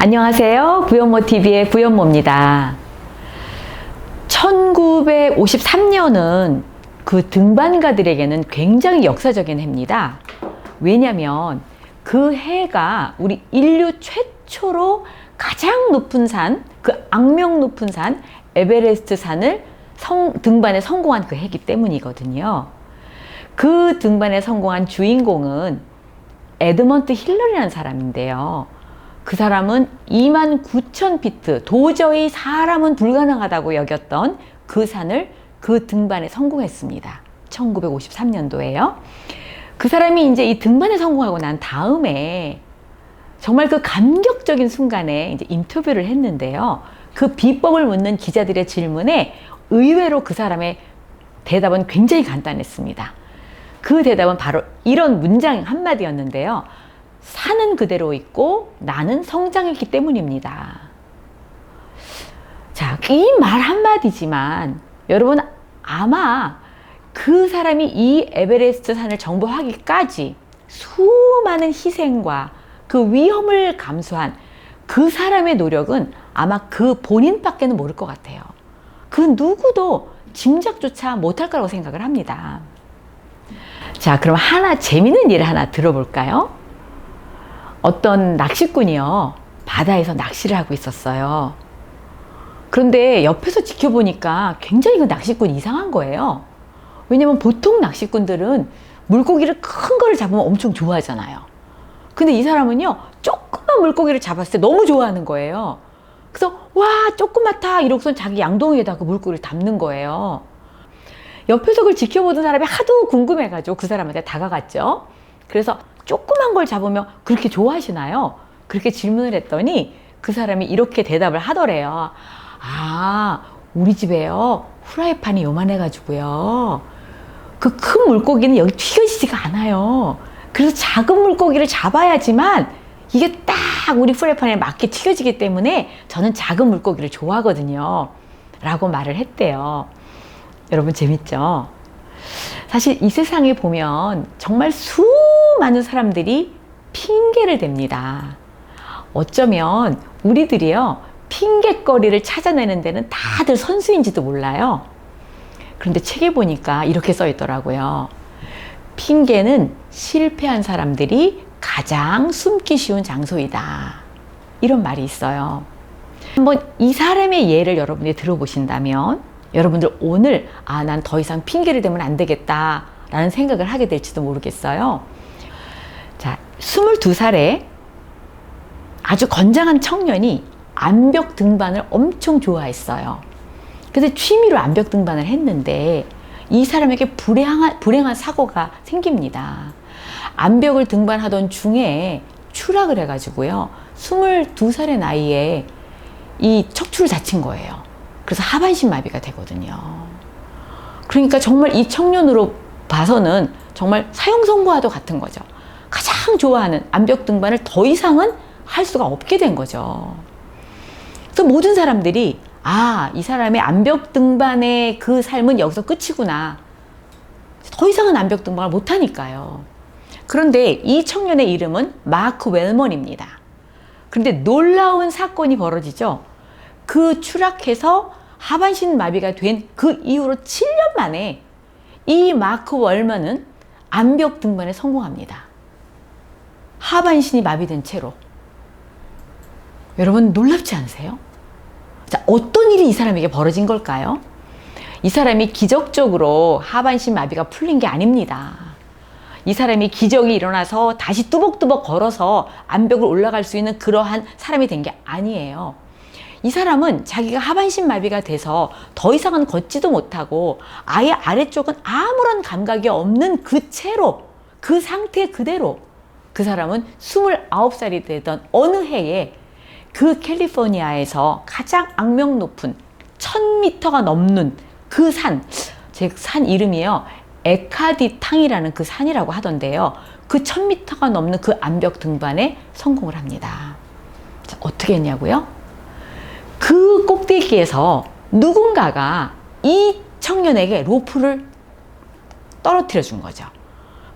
안녕하세요. 부연모TV의 부연모입니다. 1953년은 그 등반가들에게는 굉장히 역사적인 해입니다. 왜냐하면 그 해가 우리 인류 최초로 가장 높은 산, 그 악명 높은 산 에베레스트 산을 등반에 성공한 그 해이기 때문이거든요. 그 등반에 성공한 주인공은 에드먼드 힐러리라는 사람인데요. 그 사람은 29,000피트, 도저히 사람은 불가능하다고 여겼던 그 산을 그 등반에 성공했습니다. 1953년도에요. 그 사람이 이제 이 등반에 성공하고 난 다음에 정말 그 감격적인 순간에 이제 인터뷰를 했는데요. 그 비법을 묻는 기자들의 질문에 의외로 그 사람의 대답은 굉장히 간단했습니다. 그 대답은 바로 이런 문장 한마디였는데요. 산은 그대로 있고 나는 성장했기 때문입니다. 자, 이 말 한마디지만 여러분 아마 그 사람이 이 에베레스트 산을 정복하기까지 수많은 희생과 그 위험을 감수한 그 사람의 노력은 아마 그 본인밖에는 모를 것 같아요. 그 누구도 짐작조차 못할 거라고 생각을 합니다. 자, 그럼 재밌는 예를 하나 들어볼까요? 어떤 낚시꾼이요, 바다에서 낚시를 하고 있었어요. 그런데 옆에서 지켜보니까 굉장히 그 낚시꾼이 이상한 거예요. 왜냐면 보통 낚시꾼들은 물고기를 큰 거를 잡으면 엄청 좋아하잖아요. 근데 이 사람은요, 조그만 물고기를 잡았을 때 너무 좋아하는 거예요. 그래서 와, 조그맣다 이러고선 자기 양동이에다 그 물고기를 담는 거예요. 옆에서 그걸 지켜보던 사람이 하도 궁금해가지고 그 사람한테 다가갔죠. 그래서 조그만 걸 잡으면 그렇게 좋아하시나요? 그렇게 질문을 했더니 그 사람이 이렇게 대답을 하더래요. 아, 우리 집에요, 후라이팬이 요만해가지고요, 그 큰 물고기는 여기 튀겨지지가 않아요. 그래서 작은 물고기를 잡아야지만 이게 딱 우리 후라이팬에 맞게 튀겨지기 때문에 저는 작은 물고기를 좋아하거든요. 라고 말을 했대요. 여러분 재밌죠? 사실 이 세상에 보면 정말 수많은 사람들이 핑계를 댑니다. 어쩌면 우리들이요, 핑계거리를 찾아내는 데는 다들 선수인지도 몰라요. 그런데 책에 보니까 이렇게 써 있더라고요. 핑계는 실패한 사람들이 가장 숨기 쉬운 장소이다. 이런 말이 있어요. 한번 이 사람의 예를 여러분이 들어보신다면 여러분들 오늘 난 더 이상 핑계를 대면 안 되겠다 라는 생각을 하게 될지도 모르겠어요. 자, 22살에 아주 건장한 청년이 암벽 등반을 엄청 좋아했어요. 그래서 취미로 암벽 등반을 했는데 이 사람에게 불행한 사고가 생깁니다. 암벽을 등반하던 중에 추락을 해가지고요, 22살의 나이에 이 척추를 다친 거예요. 그래서 하반신 마비가 되거든요. 그러니까 정말 이 청년으로 봐서는 정말 사형선고와도 같은 거죠. 가장 좋아하는 암벽 등반을 더 이상은 할 수가 없게 된 거죠. 그래서 모든 사람들이 이 사람의 암벽 등반의 그 삶은 여기서 끝이구나. 더 이상은 암벽 등반을 못하니까요. 그런데 이 청년의 이름은 마크 웰먼입니다. 그런데 놀라운 사건이 벌어지죠. 그 추락해서 하반신 마비가 된 그 이후로 7년 만에 이 마크 웰먼은 암벽 등반에 성공합니다. 하반신이 마비된 채로. 여러분 놀랍지 않으세요? 자, 어떤 일이 이 사람에게 벌어진 걸까요? 이 사람이 기적적으로 하반신 마비가 풀린 게 아닙니다. 이 사람이 기적이 일어나서 다시 뚜벅뚜벅 걸어서 암벽을 올라갈 수 있는 그러한 사람이 된 게 아니에요. 이 사람은 자기가 하반신 마비가 돼서 더 이상은 걷지도 못하고 아예 아래쪽은 아무런 감각이 없는 그 채로, 그 상태 그대로 그 사람은 29살이 되던 어느 해에 그 캘리포니아에서 가장 악명 높은 1000m가 넘는 그 산, 즉 산 이름이요, 에카디탕이라는 그 산이라고 하던데요. 그 1000m가 넘는 그 암벽 등반에 성공을 합니다. 자, 어떻게 했냐고요? 그 꼭대기에서 누군가가 이 청년에게 로프를 떨어뜨려 준 거죠.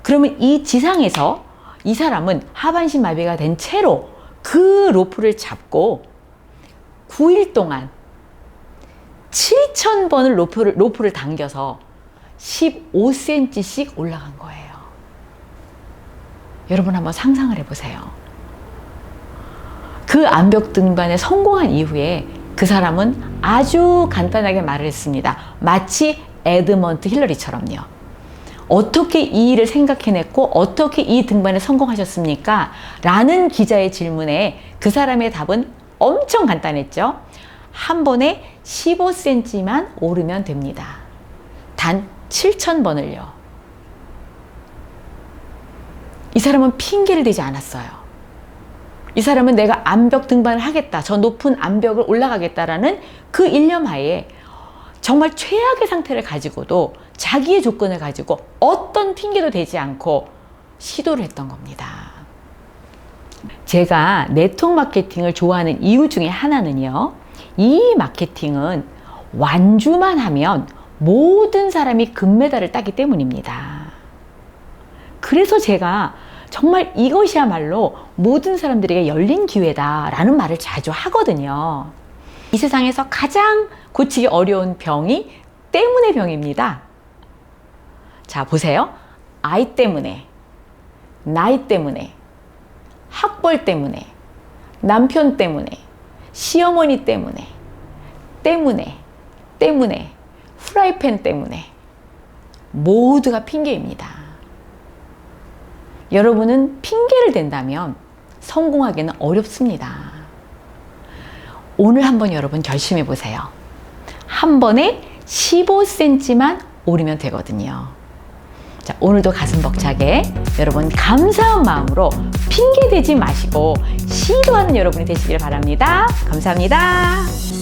그러면 이 지상에서 이 사람은 하반신 마비가 된 채로 그 로프를 잡고 9일 동안 7,000번을 로프를 당겨서 15cm씩 올라간 거예요. 여러분 한번 상상을 해보세요. 그 암벽 등반에 성공한 이후에 그 사람은 아주 간단하게 말을 했습니다. 마치 에드먼트 힐러리처럼요. 어떻게 이 일을 생각해냈고 어떻게 이 등반에 성공하셨습니까? 라는 기자의 질문에 그 사람의 답은 엄청 간단했죠. 한 번에 15cm만 오르면 됩니다. 단 7,000번을요. 이 사람은 핑계를 대지 않았어요. 이 사람은 내가 암벽 등반을 하겠다, 저 높은 암벽을 올라가겠다라는 그 일념하에 정말 최악의 상태를 가지고도 자기의 조건을 가지고 어떤 핑계도 대지 않고 시도를 했던 겁니다. 제가 네트워크 마케팅을 좋아하는 이유 중에 하나는요, 이 마케팅은 완주만 하면 모든 사람이 금메달을 따기 때문입니다. 그래서 제가 정말 이것이야말로 모든 사람들에게 열린 기회다라는 말을 자주 하거든요. 이 세상에서 가장 고치기 어려운 병이 때문의 병입니다. 자, 보세요. 아이 때문에, 나이 때문에, 학벌 때문에, 남편 때문에, 시어머니 때문에, 후라이팬 때문에 모두가 핑계입니다. 여러분은 핑계를 댄다면 성공하기는 어렵습니다. 오늘 한번 여러분 결심해 보세요. 한 번에 15cm만 오르면 되거든요. 자, 오늘도 가슴 벅차게 여러분 감사한 마음으로 핑계 대지 마시고 시도하는 여러분이 되시길 바랍니다. 감사합니다.